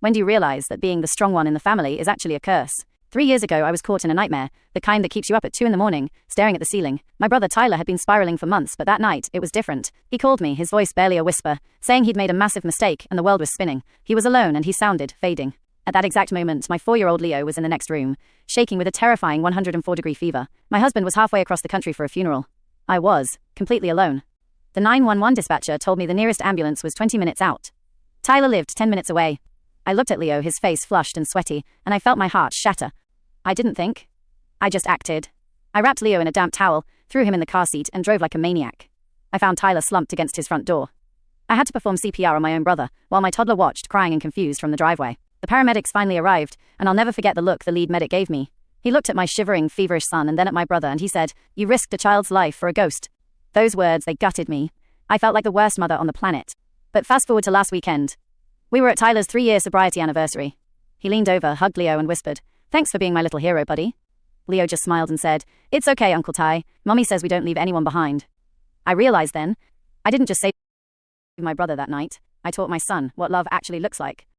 When do you realize that being the strong one in the family is actually a curse? 3 years ago, I was caught in a nightmare, the kind that keeps you up at 2 in the morning, staring at the ceiling. My brother Tyler had been spiraling for months, but that night, it was different. He called me, his voice barely a whisper, saying he'd made a massive mistake and the world was spinning. He was alone and he sounded fading. At that exact moment, my 4-year-old Leo was in the next room, shaking with a terrifying 104-degree fever. My husband was halfway across the country for a funeral. I was completely alone. The 911 dispatcher told me the nearest ambulance was 20 minutes out. Tyler lived 10 minutes away. I looked at Leo, his face flushed and sweaty, and I felt my heart shatter. I didn't think. I just acted. I wrapped Leo in a damp towel, threw him in the car seat, and drove like a maniac. I found Tyler slumped against his front door. I had to perform CPR on my own brother, while my toddler watched, crying and confused, from the driveway. The paramedics finally arrived, and I'll never forget the look the lead medic gave me. He looked at my shivering, feverish son and then at my brother, and he said, "You risked a child's life for a ghost." Those words, they gutted me. I felt like the worst mother on the planet. But fast forward to last weekend. We were at Tyler's 3-year sobriety anniversary. He leaned over, hugged Leo, and whispered, "Thanks for being my little hero, buddy." Leo just smiled and said, "It's okay, Uncle Ty. Mommy says we don't leave anyone behind." I realized then, I didn't just save my brother that night. I taught my son what love actually looks like.